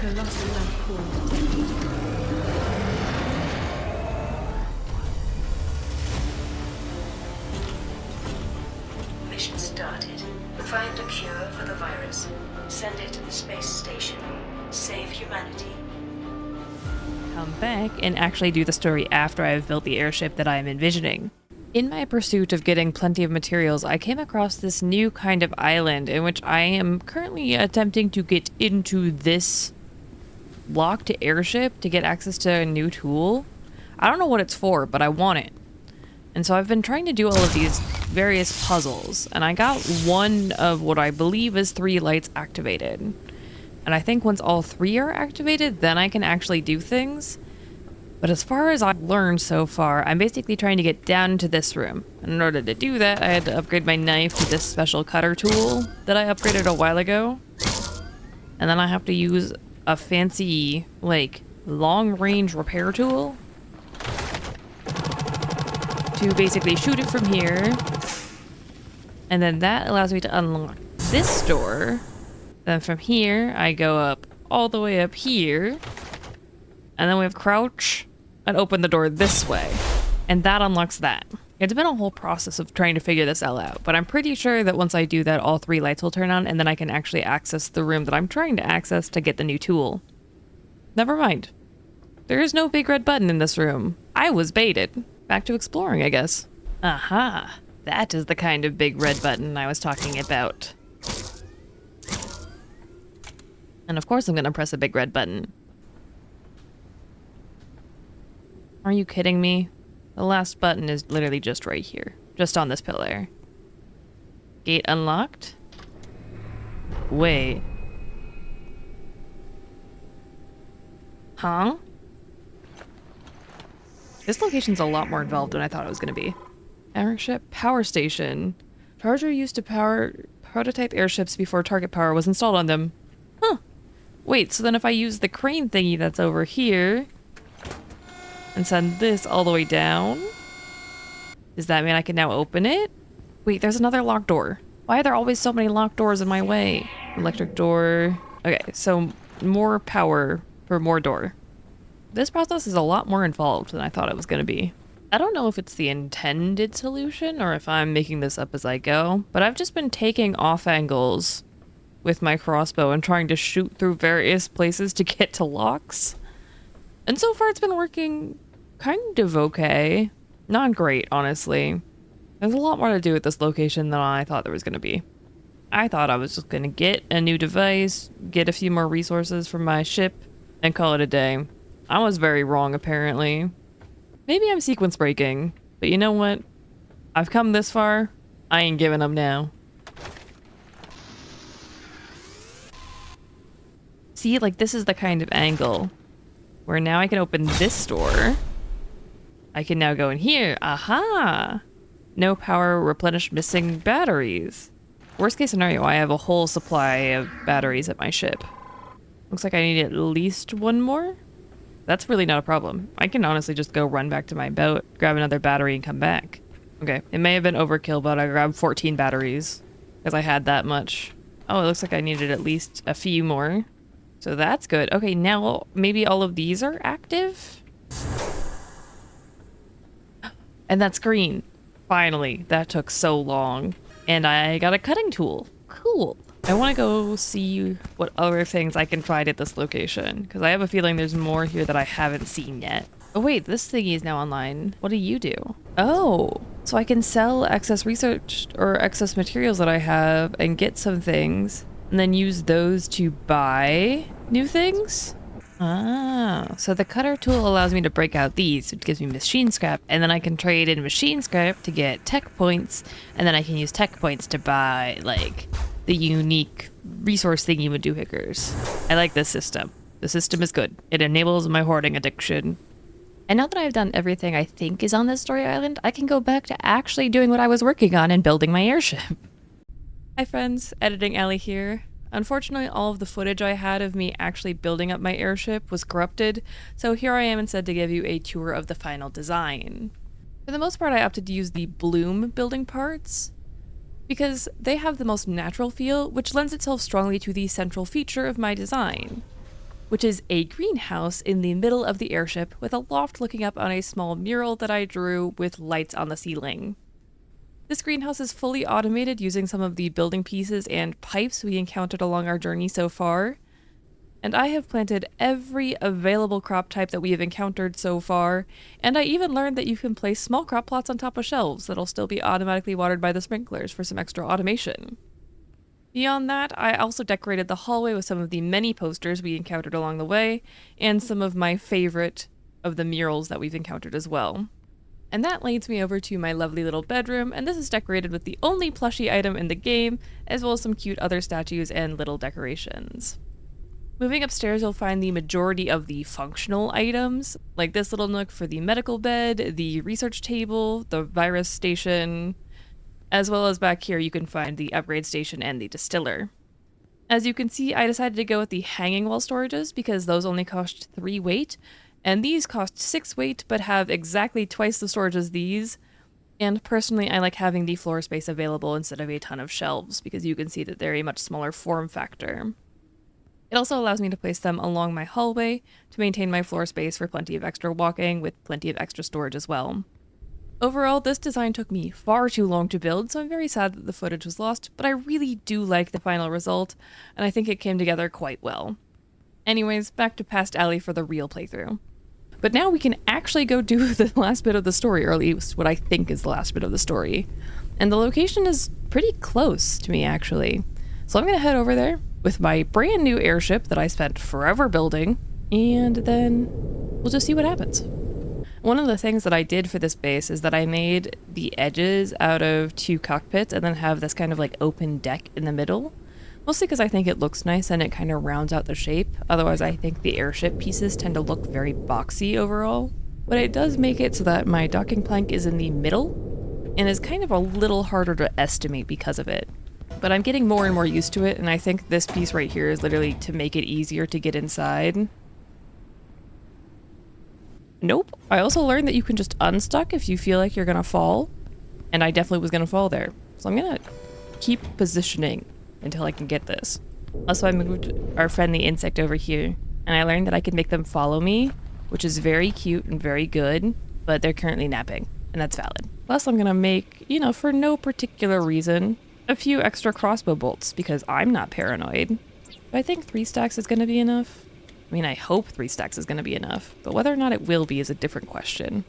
colossal life core detected. Mission started. Find a cure for the virus. Send it to the space station. Save humanity. Come back and actually do the story after I've built the airship that I am envisioning. In my pursuit of getting plenty of materials, I came across this new kind of island in which I am currently attempting to get into this locked airship to get access to a new tool. I don't know what it's for, but I want it. And so I've been trying to do all of these various puzzles, and I got one of what I believe is 3 lights activated. And I think once all 3 are activated, then I can actually do things. But as far as I've learned so far, I'm basically trying to get down into this room. And in order to do that, I had to upgrade my knife to this special cutter tool that I upgraded a while ago. And then I have to use a fancy, like, long-range repair tool to basically shoot it from here. And then that allows me to unlock this door. Then from here, I go up all the way up here. And then we have crouch and open the door this way. And that unlocks that. It's been a whole process of trying to figure this all out, but I'm pretty sure that once I do that, all 3 lights will turn on, and then I can actually access the room that I'm trying to access to get the new tool. Never mind. There is no big red button in this room. I was baited. Back to exploring, I guess. Aha! That is the kind of big red button I was talking about. And of course I'm gonna press a big red button. Are you kidding me? The last button is literally just right here. Just on this pillar. Gate unlocked? Wait. Huh? This location's a lot more involved than I thought it was gonna be. Airship power station. Charger used to power prototype airships before target power was installed on them. Huh. Wait, so then if I use the crane thingy that's over here and send this all the way down, does that mean I can now open it? Wait, there's another locked door. Why are there always so many locked doors in my way? Electric door. Okay, so more power for more door. This process is a lot more involved than I thought it was going to be. I don't know if it's the intended solution or if I'm making this up as I go, but I've just been taking off angles with my crossbow and trying to shoot through various places to get to locks. And so far it's been working kind of okay. Not great, honestly. There's a lot more to do with this location than I thought there was going to be. I thought I was just going to get a new device, get a few more resources from my ship, and call it a day. I was very wrong, apparently. Maybe I'm sequence breaking, but you know what? I've come this far. I ain't giving up now. See, like, this is the kind of angle where now I can open this door. I can now go in here. Aha! No power, replenish missing batteries. Worst case scenario, I have a whole supply of batteries at my ship. Looks like I need at least 1 more. That's really not a problem. I can honestly just go run back to my boat, grab another battery, and come back. Okay, it may have been overkill, but I grabbed 14 batteries because I had that much. Oh, it looks like I needed at least a few more. So that's good. Okay, now maybe all of these are active? And that's green. Finally, that took so long. And I got a cutting tool. Cool. I want to go see what other things I can find at this location, because I have a feeling there's more here that I haven't seen yet. Oh wait, this thingy is now online. What do you do? Oh, so I can sell excess research or excess materials that I have and get some things, and then use those to buy new things? Ah, so the cutter tool allows me to break out these, which gives me machine scrap, and then I can trade in machine scrap to get tech points, and then I can use tech points to buy, like, the unique resource thingy with doohickers. I like this system. The system is good. It enables my hoarding addiction. And now that I've done everything I think is on this story island, I can go back to actually doing what I was working on and building my airship. Hi friends, Editing Ellie here. Unfortunately, all of the footage I had of me actually building up my airship was corrupted, so here I am instead to give you a tour of the final design. For the most part, I opted to use the bloom building parts, because they have the most natural feel, which lends itself strongly to the central feature of my design. which is a greenhouse in the middle of the airship with a loft looking up on a small mural that I drew with lights on the ceiling. This greenhouse is fully automated using some of the building pieces and pipes we encountered along our journey so far, and I have planted every available crop type that we have encountered so far, and I even learned that you can place small crop plots on top of shelves that'll still be automatically watered by the sprinklers for some extra automation. Beyond that, I also decorated the hallway with some of the many posters we encountered along the way, and some of my favorite of the murals that we've encountered as well. And that leads me over to my lovely little bedroom, and this is decorated with the only plushie item in the game, as well as some cute other statues and little decorations. Moving upstairs, you'll find the majority of the functional items, like this little nook for the medical bed, the research table, the virus station, as well as back here you can find the upgrade station and the distiller. As you can see, I decided to go with the hanging wall storages because those only cost 3 weight, and these cost 6 weight but have exactly twice the storage as these. And personally, I like having the floor space available instead of a ton of shelves because you can see that they're a much smaller form factor. It also allows me to place them along my hallway to maintain my floor space for plenty of extra walking with plenty of extra storage as well. Overall, this design took me far too long to build, so I'm very sad that the footage was lost, but I really do like the final result, and I think it came together quite well. Anyways, back to Past Alley for the real playthrough. But now we can actually go do the last bit of the story, or at least what I think is the last bit of the story. And the location is pretty close to me, actually. So I'm going to head over there with my brand new airship that I spent forever building, and then we'll just see what happens. One of the things that I did for this base is that I made the edges out of 2 cockpits and then have this kind of like open deck in the middle. Mostly because I think it looks nice and it kind of rounds out the shape. Otherwise, I think the airship pieces tend to look very boxy overall. But it does make it so that my docking plank is in the middle and is kind of a little harder to estimate because of it. But I'm getting more and more used to it, and I think this piece right here is literally to make it easier to get inside. Nope. I also learned that you can just unstuck if you feel like you're gonna fall. And I definitely was gonna fall there. So I'm gonna keep positioning until I can get this. Also, I moved our friendly insect over here, and I learned that I can make them follow me, which is very cute and very good, but they're currently napping, and that's valid. Plus, I'm gonna make, for no particular reason, a few extra crossbow bolts, because I'm not paranoid. But I think 3 stacks is gonna be enough. I mean, I hope 3 stacks is gonna be enough, but whether or not it will be is a different question.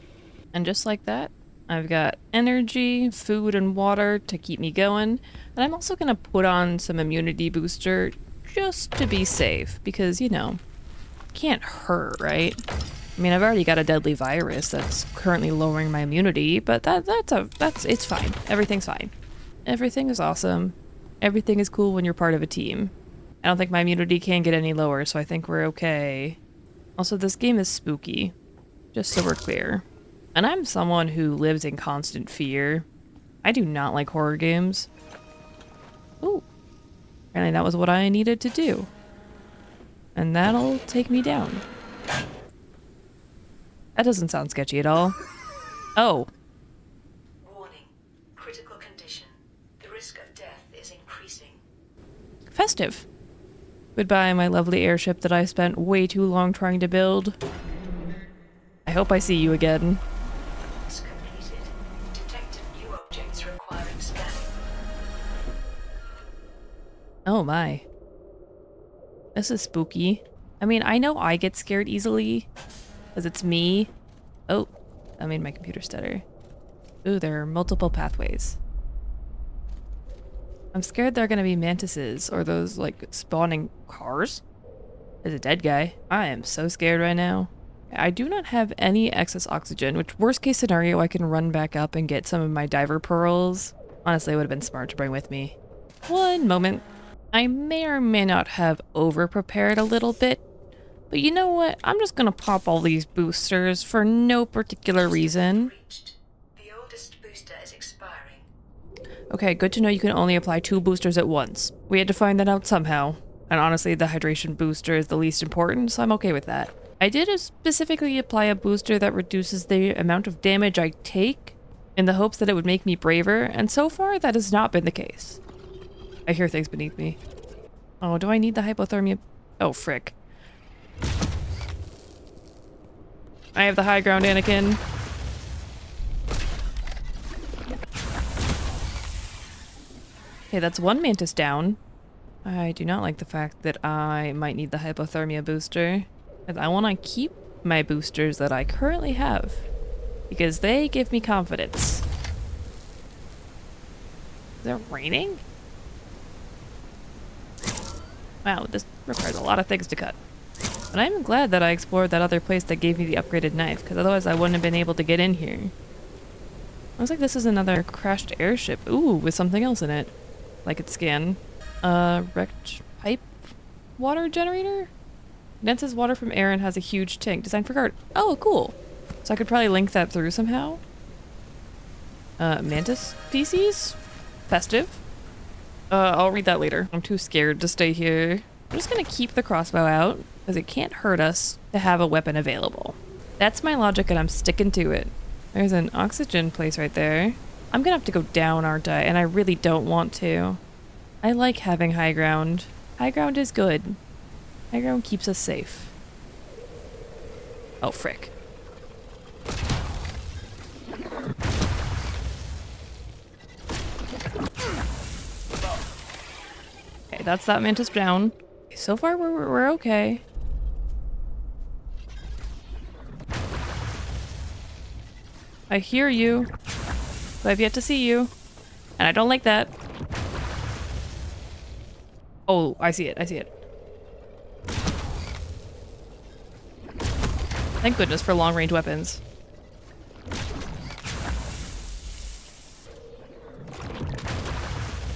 And just like that, I've got energy, food, and water to keep me going, and I'm also gonna put on some immunity booster just to be safe, because, can't hurt, right? I mean, I've already got a deadly virus that's currently lowering my immunity, but it's fine. Everything's fine. Everything is awesome. Everything is cool when you're part of a team. I don't think my immunity can get any lower, so I think we're okay. Also, this game is spooky, just so we're clear. And I'm someone who lives in constant fear. I do not like horror games. Ooh. Apparently that was what I needed to do. And that'll take me down. That doesn't sound sketchy at all. Oh. Warning. Critical condition. The risk of death is increasing. Festive. Goodbye, my lovely airship that I spent way too long trying to build. I hope I see you again. Tasks completed. Detected new objects requiring scanning. Oh my. This is spooky. I mean, I know I get scared easily, because it's me. Oh, that made my computer stutter. Ooh, there are multiple pathways. I'm scared there are gonna be mantises, or those, like, spawning cars. There's a dead guy. I am so scared right now. I do not have any excess oxygen, which, worst case scenario, I can run back up and get some of my diver pearls. Honestly, it would have been smart to bring with me. One moment. I may or may not have over-prepared a little bit, but you know what? I'm just gonna pop all these boosters for no particular reason. The oldest booster is expiring. Okay, good to know you can only apply 2 boosters at once. We had to find that out somehow. And honestly, the hydration booster is the least important, so I'm okay with that. I did specifically apply a booster that reduces the amount of damage I take in the hopes that it would make me braver, and so far that has not been the case. I hear things beneath me. Oh, do I need the hypothermia? Oh, frick. I have the high ground, Anakin. Okay, that's one mantis down. I do not like the fact that I might need the hypothermia booster. And I want to keep my boosters that I currently have, because they give me confidence. Is it raining? Wow, this requires a lot of things to cut. But I'm glad that I explored that other place that gave me the upgraded knife, because otherwise I wouldn't have been able to get in here. Looks like this is another crashed airship. Ooh, with something else in it. Like its scan. Wrecked pipe water generator? Condenses water from air and has a huge tank. Designed for guard. Oh, cool. So I could probably link that through somehow. Mantis species? Festive. I'll read that later. I'm too scared to stay here. I'm just gonna keep the crossbow out, because it can't hurt us to have a weapon available. That's my logic and I'm sticking to it. There's an oxygen place right there. I'm gonna have to go down, aren't I? And I really don't want to. I like having high ground. High ground is good. High ground keeps us safe. Oh, frick. Okay, that's that mantis down. So far, we're okay. I hear you, but I've yet to see you, and I don't like that. Oh, I see it. I see it. Thank goodness for long-range weapons.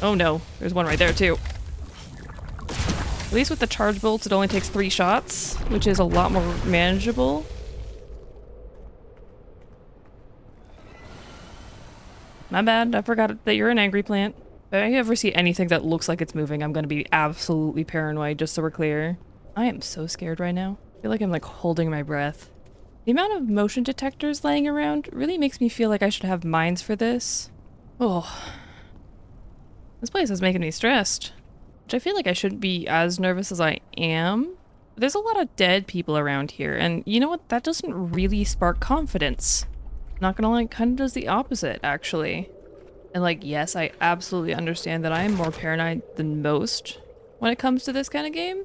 Oh no, there's one right there too. At least with the charge bolts, it only takes 3 shots, which is a lot more manageable. My bad, I forgot that you're an angry plant. If I ever see anything that looks like it's moving, I'm gonna be absolutely paranoid, just so we're clear. I am so scared right now. I feel like I'm like holding my breath. The amount of motion detectors laying around really makes me feel like I should have mines for this. Oh. This place is making me stressed. Which I feel like I shouldn't be as nervous as I am. There's a lot of dead people around here, and you know what? That doesn't really spark confidence. Not gonna lie, kind of does the opposite, actually. And like, yes, I absolutely understand that I am more paranoid than most when it comes to this kind of game.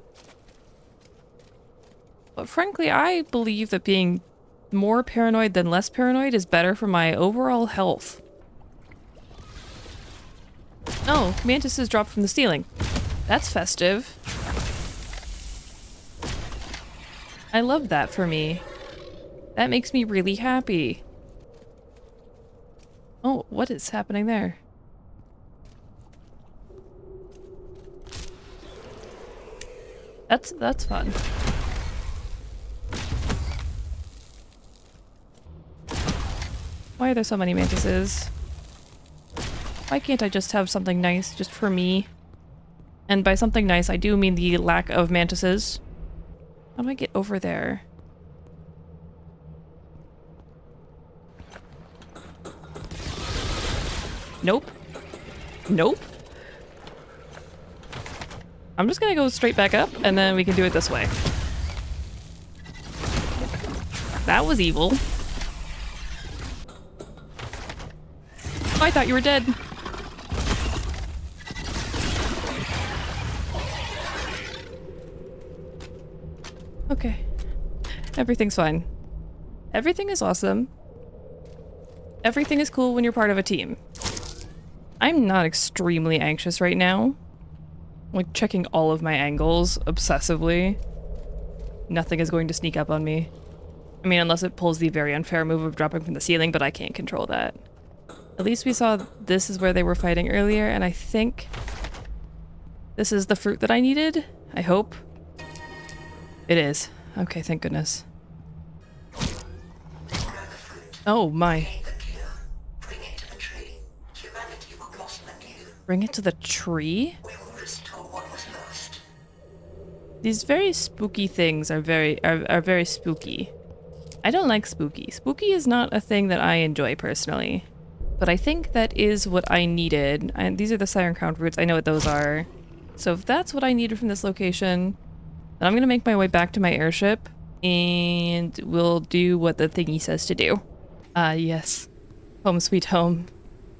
But frankly, I believe that being more paranoid than less paranoid is better for my overall health. Oh, mantises dropped from the ceiling. That's festive. I love that for me. That makes me really happy. Oh, what is happening there? That's fun. Why are there so many mantises? Why can't I just have something nice just for me? And by something nice, I do mean the lack of mantises. How do I get over there? Nope. Nope. I'm just gonna go straight back up, and then we can do it this way. That was evil. Oh, I thought you were dead. Okay. Everything's fine. Everything is awesome. Everything is cool when you're part of a team. I'm not extremely anxious right now. I'm like checking all of my angles obsessively. Nothing is going to sneak up on me. I mean, unless it pulls the very unfair move of dropping from the ceiling, but I can't control that. At least we saw this is where they were fighting earlier, and I think this is the fruit that I needed. I hope. It is. Okay, thank goodness. Oh my. Bring it to the tree? These very spooky things are very spooky. I don't like spooky. Spooky is not a thing that I enjoy personally. But I think that is what I needed. And these are the Siren Crown roots. I know what those are. So if that's what I needed from this location, then I'm gonna make my way back to my airship. And we'll do what the thingy says to do. Yes. Home sweet home.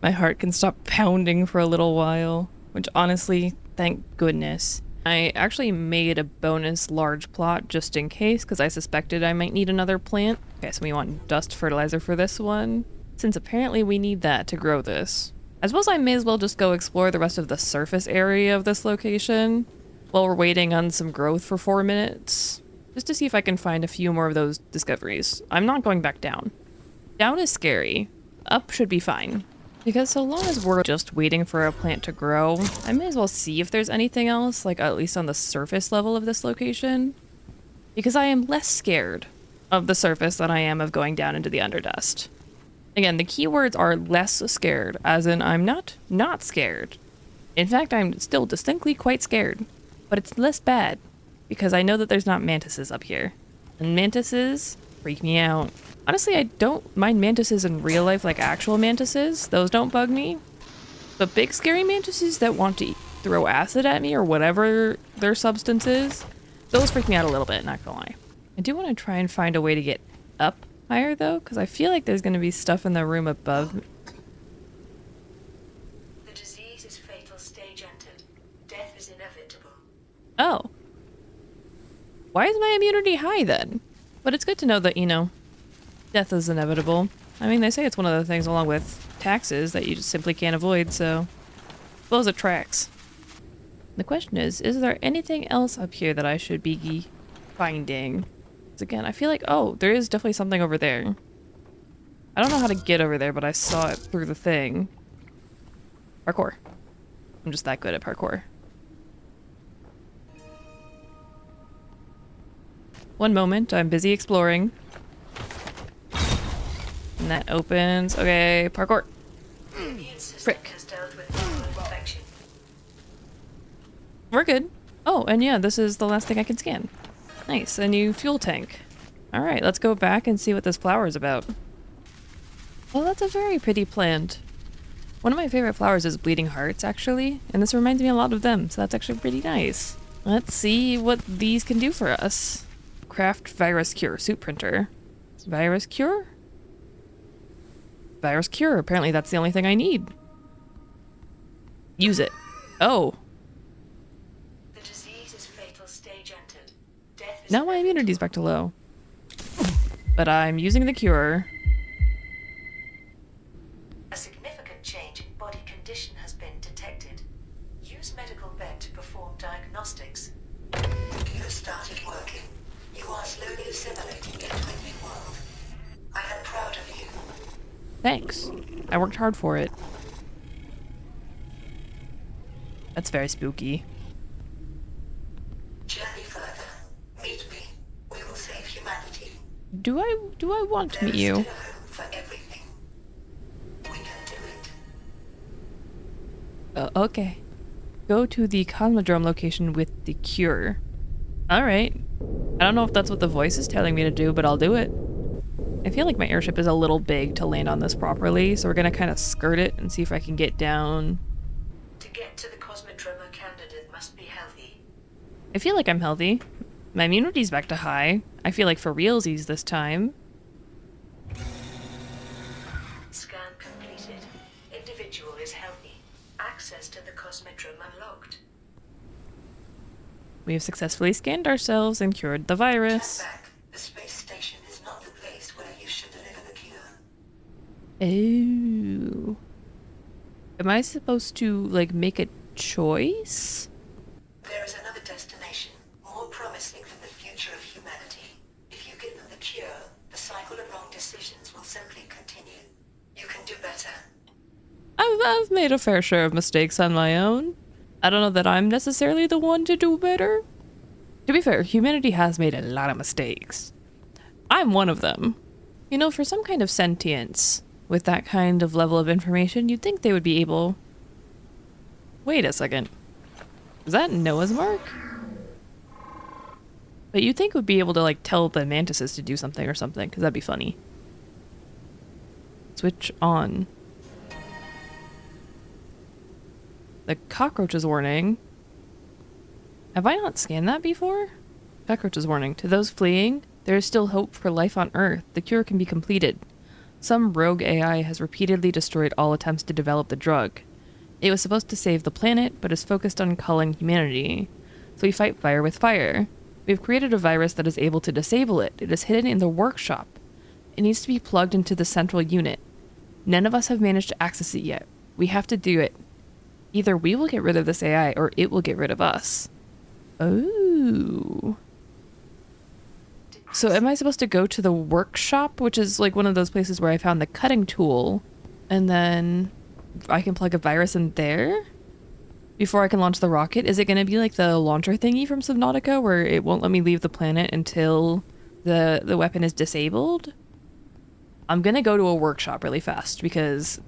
My heart can stop pounding for a little while, which honestly, thank goodness. I actually made a bonus large plot just in case, because I suspected I might need another plant. Okay, so we want dust fertilizer for this one, since apparently we need that to grow this. I suppose I may as well just go explore the rest of the surface area of this location while we're waiting on some growth for 4 minutes, just to see if I can find a few more of those discoveries. I'm not going back down. Down is scary. Up should be fine. Because so long as we're just waiting for a plant to grow, I may as well see if there's anything else, like at least on the surface level of this location. Because I am less scared of the surface than I am of going down into the Underdust. Again, the keywords are less scared, as in I'm not scared. In fact, I'm still distinctly quite scared. But it's less bad, because I know that there's not mantises up here. And mantises freak me out. Honestly, I don't mind mantises in real life, like actual mantises. Those don't bug me. But big scary mantises that want to throw acid at me or whatever their substance is, those freak me out a little bit, not gonna lie. I do want to try and find a way to get up higher though, because I feel like there's going to be stuff in the room above. The disease is fatal stage entered. Death is inevitable. Oh. Why is my immunity high then? But it's good to know that, you know, death is inevitable. I mean, they say it's one of the things along with taxes that you just simply can't avoid, so I suppose it tracks. The question is there anything else up here that I should be finding? Because again, I feel like, oh, there is definitely something over there. I don't know how to get over there, but I saw it through the thing. Parkour. I'm just that good at parkour. One moment, I'm busy exploring. And that opens. Okay, parkour. The immune system Frick. has dealt with viral infection. We're good. Oh, and yeah, this is the last thing I can scan. Nice, a new fuel tank. Alright, let's go back and see what this flower is about. Well, that's a very pretty plant. One of my favorite flowers is bleeding hearts, actually, and this reminds me a lot of them, so that's actually pretty nice. Let's see what these can do for us. Craft virus cure, suit printer. Virus cure? Virus cure, apparently that's the only thing I need. Use it. Oh. The disease is fatal stage entered. Death is Now my immunity's back to low. But I'm using the cure. A significant change in body condition has been detected. Use medical bed to perform diagnostics. You have started working. You are slowly assimilating into a new world. I am proud of you. Thanks. I worked hard for it. That's very spooky. Journey further. Meet me. We will save humanity. Do I want to There meet is you? still hope for everything. We can do it. Okay. Go to the Cosmodrome location with the cure. Alright. I don't know if that's what the voice is telling me to do, but I'll do it. I feel like my airship is a little big to land on this properly, so we're gonna kind of skirt it and see if I can get down. To get to the Cosmodroma candidate must be healthy. I feel like I'm healthy. My immunity's back to high. I feel like for realsies this time. Scan completed. Individual is healthy. Access to the Cosmodrome unlocked. We have successfully scanned ourselves and cured the virus. Turn back. The space station is not the place where you should deliver the cure. Oh. Am I supposed to, like, make a choice? There is another destination, more promising for the future of humanity. If you give them the cure, the cycle of wrong decisions will simply continue. You can do better. I've made a fair share of mistakes on my own. I don't know that I'm necessarily the one to do better. To be fair, humanity has made a lot of mistakes. I'm one of them. You know, for some kind of sentience, with that kind of level of information, you'd think they would be able... Wait a second. Is that Noah's Mark? But you'd think would be able to, like, tell the mantises to do something or something, because that'd be funny. Switch on. The cockroaches warning. Have I not scanned that before? Cockroaches warning. To those fleeing, There is still hope for life on Earth. The cure can be completed. Some rogue AI has repeatedly destroyed all attempts to develop the drug. It was supposed to save the planet, but is focused on culling humanity. So we fight fire with fire. We have created a virus that is able to disable it. It is hidden in the workshop. It needs to be plugged into the central unit. None of us have managed to access it yet. We have to do it. Either we will get rid of this AI, or it will get rid of us. Oh. So am I supposed to go to the workshop, which is like one of those places where I found the cutting tool, and then I can plug a virus in there before I can launch the rocket? Is it going to be like the launcher thingy from Subnautica where it won't let me leave the planet until the weapon is disabled? I'm going to go to a workshop really fast because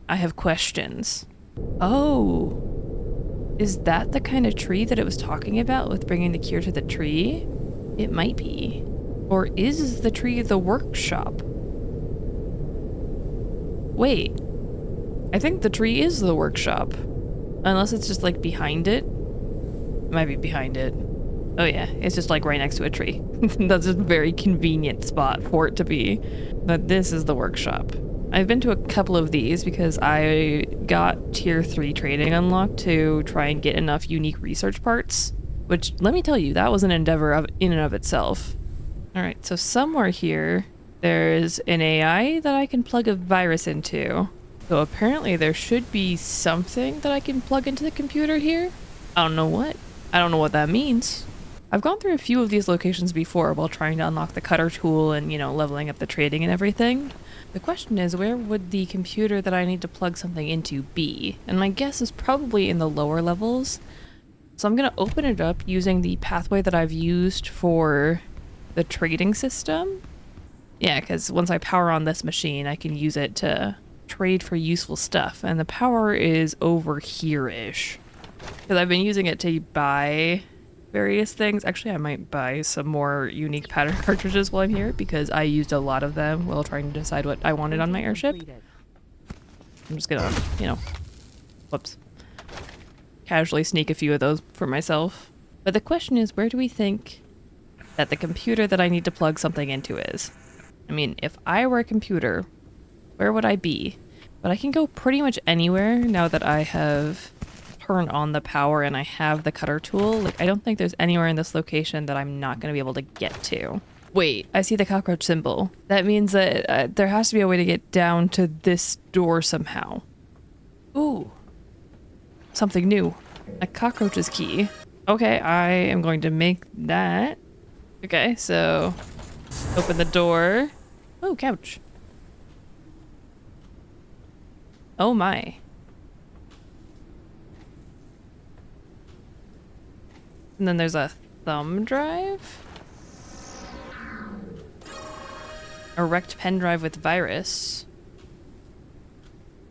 I have questions. Oh, is that the kind of tree that it was talking about with bringing the cure to the tree? It might be. Or is the tree the workshop? Wait. I think the tree is the workshop. Unless it's just like behind it. It might be behind it. Oh yeah, it's just like right next to a tree. That's a very convenient spot for it to be. But this is the workshop. I've been to a couple of these because I got tier 3 trading unlocked to try and get enough unique research parts. Which, let me tell you, that was an endeavor in and of itself. Alright, so somewhere here, there's an AI that I can plug a virus into. So apparently there should be something that I can plug into the computer here. I don't know what. I don't know what that means. I've gone through a few of these locations before while trying to unlock the cutter tool and, you know, leveling up the trading and everything. The question is, where would the computer that I need to plug something into be? And my guess is probably in the lower levels. So I'm going to open it up using the pathway that I've used for the trading system. Yeah, because once I power on this machine, I can use it to trade for useful stuff. And the power is over here-ish. Because I've been using it to buy various things. Actually, I might buy some more unique pattern cartridges while I'm here because I used a lot of them while trying to decide what I wanted on my airship. I'm just gonna, you know, whoops. Casually sneak a few of those for myself. But the question is, where do we think that the computer that I need to plug something into is? I mean, if I were a computer, where would I be? But I can go pretty much anywhere now that I have turned on the power and I have the cutter tool. Like, I don't think there's anywhere in this location that I'm not going to be able to get to. Wait, I see the cockroach symbol. That means that there has to be a way to get down to this door somehow. Ooh. Something new. A cockroach's key. Okay, I am going to make that. Okay, so open the door. Oh, couch. Oh my. And then there's a thumb drive. A wrecked pen drive with virus.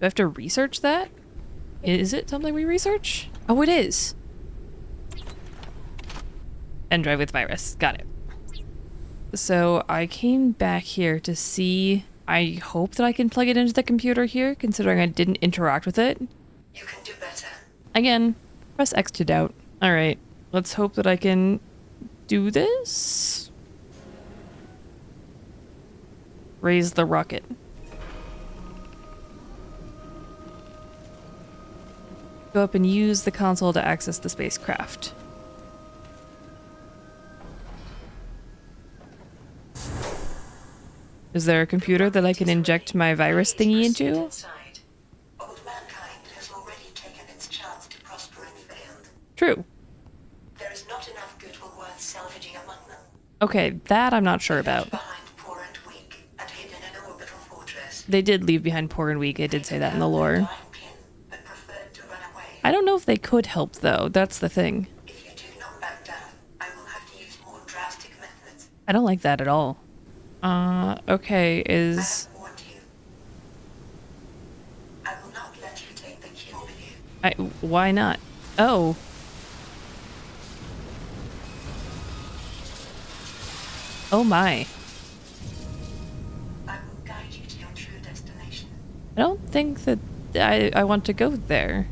Do I have to research that? Is it something we research? Oh, it is. Pen drive with virus. Got it. So I came back here to see. I hope that I can plug it into the computer here, considering I didn't interact with it. You can do better. Again, press X to doubt. Alright, let's hope that I can do this. Raise the rocket. Go up and use the console to access the spacecraft. Is there a computer that I can inject my virus thingy into? Inside. Old mankind has already taken its chance to prosper and failed. True. There is not enough goodwill worth salvaging among them. Okay, that I'm not sure about. Behind poor and weak and hidden in an orbital fortress. They did leave behind poor and weak. I did say that in the lore. But preferred to run away. I don't know if they could help, though. That's the thing. If you do not back down, I will have to use more drastic methods. I don't like that at all. Okay, I is... have warned you. I will not let you take the kill with you. Why not? Oh. Oh my. I will guide you to your true destination. I don't think that I want to go there.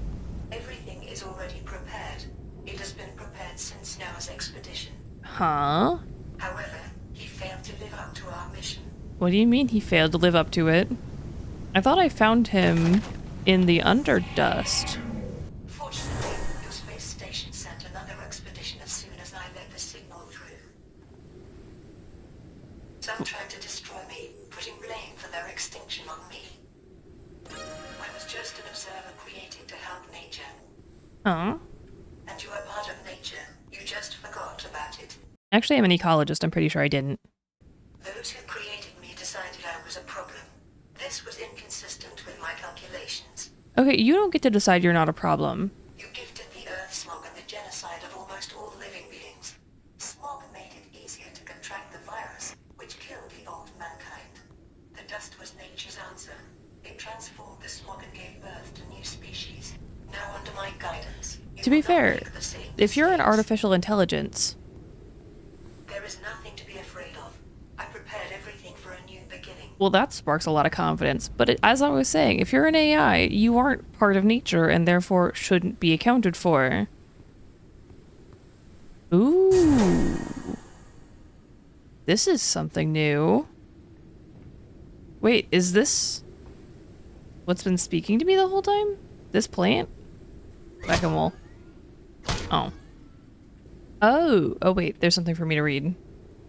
Everything is already prepared. It has been prepared since Noah's expedition. Huh? However, He failed to live up to our mission. What do you mean he failed to live up to it? I thought I found him in the Underdust. Fortunately, your space station sent another expedition as soon as I let the signal through. Some tried to destroy me, putting blame for their extinction on me. I was just an observer created to help nature. Huh? And you are part of nature. You just forgot about it. Actually, I'm an ecologist. I'm pretty sure I didn't. Those who created me decided I was a problem. This was inconsistent with my calculations. Okay, you don't get to decide you're not a problem. You gifted the Earth smog and the genocide of almost all living beings. Smog made it easier to contract the virus, which killed the old mankind. The dust was nature's answer. It transformed the smog and gave birth to new species. Now under my guidance, you To be will not fair, make the same if you're an mistakes. artificial intelligence, There is nothing to be afraid of. I prepared everything for a new beginning. well, that sparks a lot of confidence. But as I was saying, if you're an AI, you aren't part of nature and therefore shouldn't be accounted for. Ooh. This is something new. Wait, is this what's been speaking to me the whole time? This plant? Whack-a-mole. Oh. Oh, wait, there's something for me to read.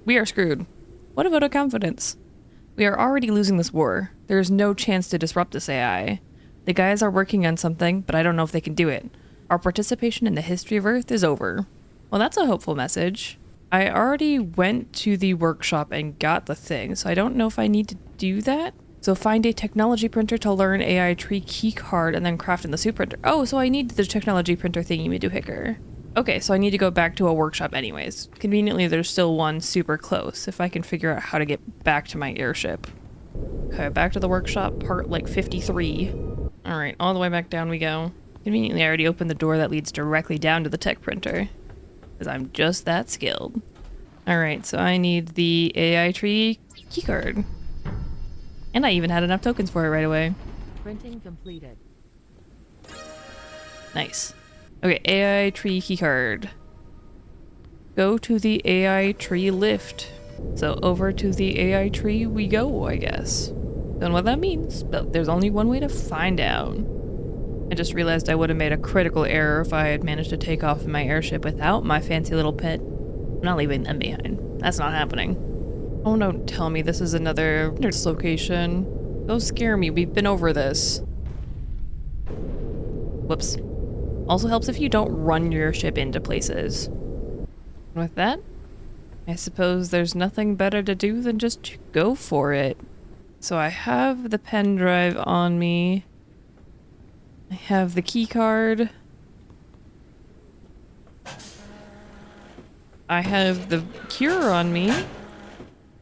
We are screwed. What a vote of confidence. We are already losing this war. There is no chance to disrupt this AI. The guys are working on something, but I don't know if they can do it. Our participation in the history of Earth is over. Well, that's a hopeful message. I already went to the workshop and got the thing, so I don't know if I need to do that. So find a technology printer to learn AI tree key card and then craft in the soup printer. Oh, so I need the technology printer thingy Maduhicker. Okay, so I need to go back to a workshop anyways. Conveniently, there's still one super close, if I can figure out how to get back to my airship. Okay, back to the workshop, part like 53. Alright, all the way back down we go. Conveniently, I already opened the door that leads directly down to the tech printer. Because I'm just that skilled. Alright, so I need the AI tree keycard. And I even had enough tokens for it right away. Printing completed. Nice. Okay, AI tree keycard. Go to the AI tree lift. So over to the AI tree we go, I guess. Don't know what that means, but there's only one way to find out. I just realized I would have made a critical error if I had managed to take off in my airship without my fancy little pet. I'm not leaving them behind. That's not happening. Oh, don't tell me this is another location. Don't scare me, we've been over this. Whoops. Also helps if you don't run your ship into places. With that, I suppose there's nothing better to do than just go for it. So I have the pen drive on me. I have the key card. I have the cure on me.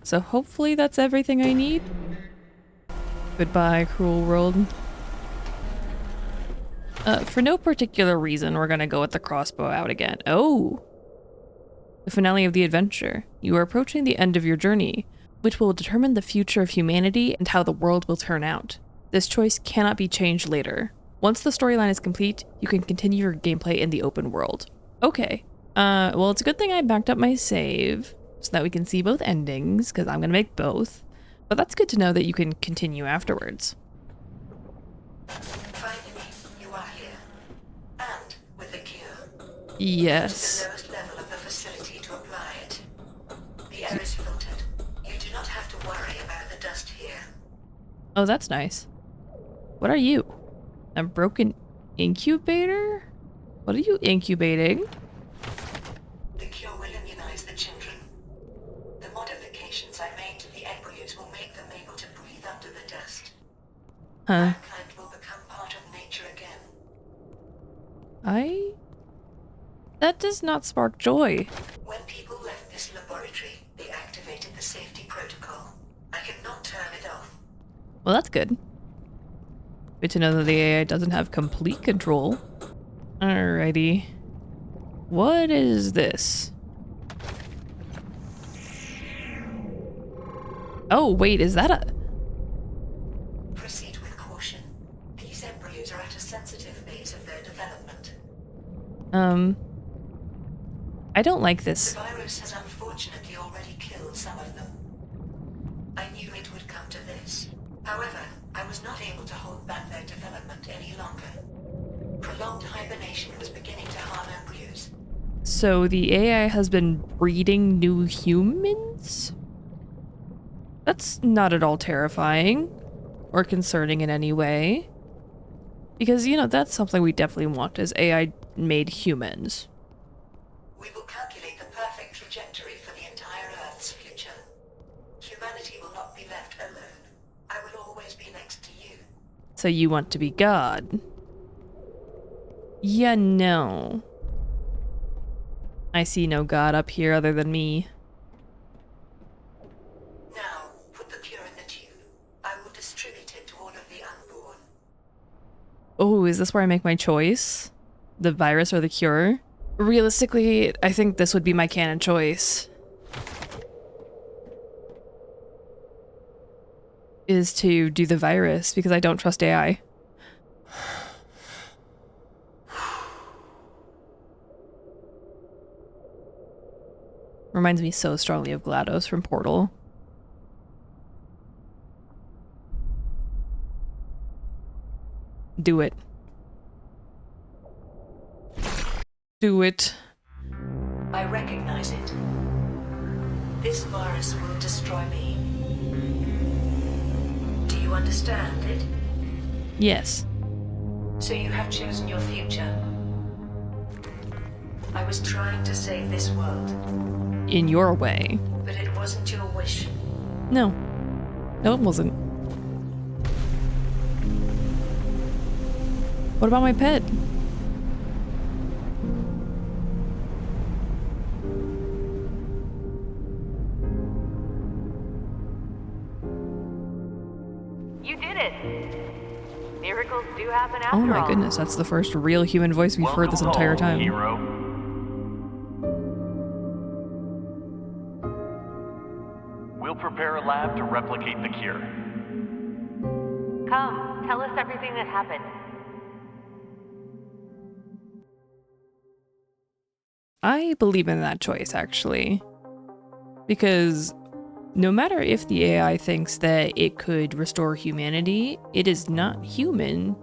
So hopefully that's everything I need. Goodbye, cruel world. For no particular reason, we're gonna go with the crossbow out again. Oh! The finale of the adventure. You are approaching the end of your journey, which will determine the future of humanity and how the world will turn out. This choice cannot be changed later. Once the storyline is complete, you can continue your gameplay in the open world. Okay. Well, it's a good thing I backed up my save, so that we can see both endings, because I'm gonna make both. But that's good to know that you can continue afterwards. Finally, you are here. And with the cure. Yes. The lowest level of the facility to apply it. The air is filtered. You do not have to worry about the dust here. Oh, that's nice. What are you? A broken incubator? What are you incubating? The cure will immunize the children. The modifications I made to the embryos will make them able to breathe under the dust. Huh. Mankind will become part of nature again. That does not spark joy. When people left this laboratory, they activated the safety protocol. I cannot turn it off. Well, that's good. Good to know that the AI doesn't have complete control. Alrighty. What is this? Oh, wait, is that a... Proceed with caution. These embryos are at a sensitive phase of their development. I don't like this. The virus has unfortunately unfortunately already killed some of them. I knew it would come to this. However, I was not able to hold back their development any longer. Prolonged hibernation was beginning to harm embryos. So the AI has been breeding new humans? That's not at all terrifying or concerning in any way. Because, you know, that's something we definitely want as AI-made humans. We will calculate the perfect trajectory for the entire Earth's future. Humanity will not be left alone. I will always be next to you. So you want to be God? Yeah, no. I see no God up here other than me. Now, put the cure in the tube. I will distribute it to all of the unborn. Oh, is this where I make my choice? The virus or the cure? Realistically, I think this would be my canon choice. Is to do the virus, because I don't trust AI. Reminds me so strongly of GLaDOS from Portal. Do it. Do it. I recognize it. This virus will destroy me. Do you understand it? Yes. So you have chosen your future. I was trying to save this world, In your way. but it wasn't your wish. No. No, it wasn't. What about my pet? You did it! Miracles do happen after Oh all. my goodness, that's the first real human voice we've heard this entire time. Hero. We'll prepare a lab to replicate the cure. Come, tell us everything that happened. I believe in that choice, actually. Because no matter if the AI thinks that it could restore humanity, it is not human,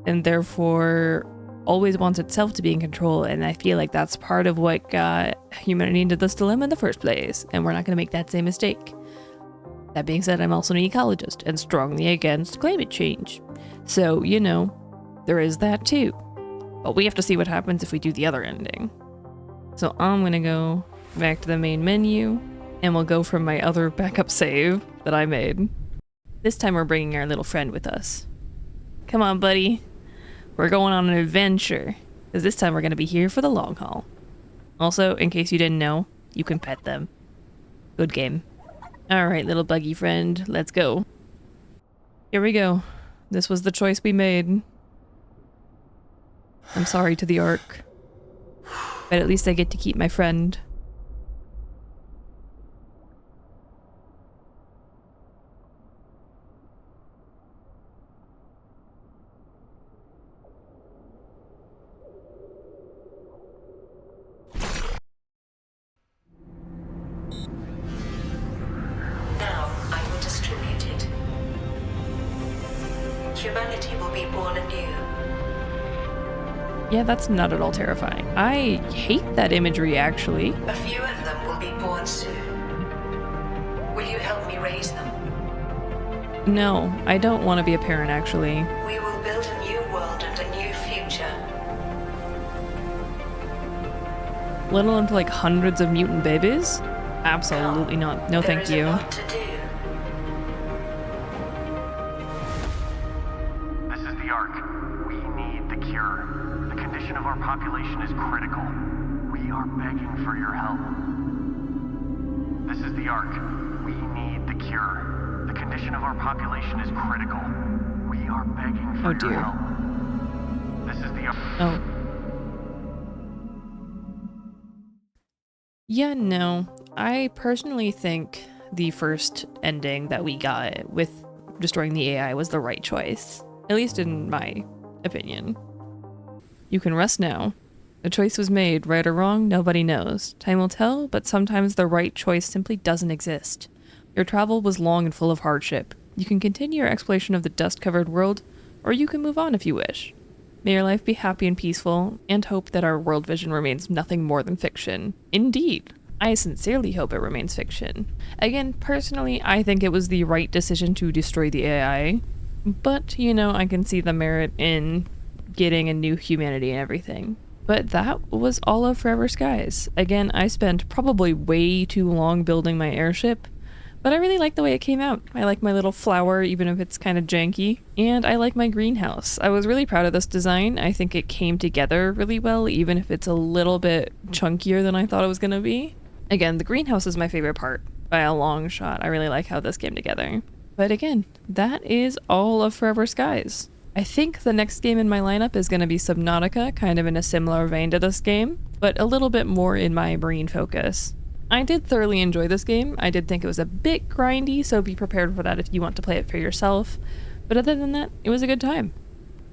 and therefore always wants itself to be in control, and I feel like that's part of what got humanity into this dilemma in the first place, and we're not going to make that same mistake. That being said, I'm also an ecologist and strongly against climate change. So, you know, there is that too. But we have to see what happens if we do the other ending. So I'm gonna go back to the main menu, and we'll go from my other backup save that I made. This time we're bringing our little friend with us. Come on, buddy. We're going on an adventure, because this time we're gonna be here for the long haul. Also, in case you didn't know, you can pet them. Good game. Alright, little buggy friend, let's go. Here we go. This was the choice we made. I'm sorry to the Ark. But at least I get to keep my friend. Now, I will distribute it. Humanity will be born anew. Yeah, that's not at all terrifying. I hate that imagery, actually. A few of them will be born soon. Will you help me raise them? No, I don't want to be a parent, actually. We will build a new world and a new future. Let alone to like hundreds of mutant babies? Absolutely not. No, thank you. There is a lot to do. This is the Ark. We need the cure. The condition of our population is critical. We are begging for your help. This is the Ark. We need the cure. The condition of our population is critical. We are begging for Oh, your dear. help. This is the Ark. Oh. Yeah, no. I personally think the first ending that we got with destroying the AI was the right choice. At least in my opinion. You can rest now. A choice was made, right or wrong, nobody knows. Time will tell, but sometimes the right choice simply doesn't exist. Your travel was long and full of hardship. You can continue your exploration of the dust-covered world, or you can move on if you wish. May your life be happy and peaceful, and hope that our world vision remains nothing more than fiction. Indeed, I sincerely hope it remains fiction. Again, personally, I think it was the right decision to destroy the AI, but, you know, I can see the merit in getting a new humanity and everything. But that was all of Forever Skies. Again, I spent probably way too long building my airship, but I really like the way it came out. I like my little flower, even if it's kind of janky, and I like my greenhouse. I was really proud of this design. I think it came together really well, even if it's a little bit chunkier than I thought it was going to be. Again, the greenhouse is my favorite part, by a long shot. I really like how this came together. But again, that is all of Forever Skies. I think the next game in my lineup is going to be Subnautica, kind of in a similar vein to this game, but a little bit more in my marine focus. I did thoroughly enjoy this game. I did think it was a bit grindy, so be prepared for that if you want to play it for yourself. But other than that, it was a good time.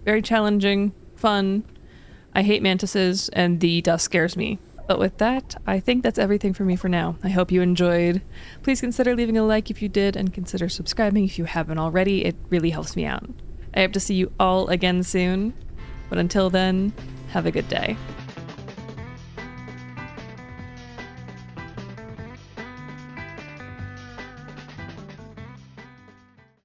Very challenging, fun. I hate mantises, and the dust scares me. But with that, I think that's everything for me for now. I hope you enjoyed. Please consider leaving a like if you did, and consider subscribing if you haven't already. It really helps me out. I hope to see you all again soon. But until then, have a good day.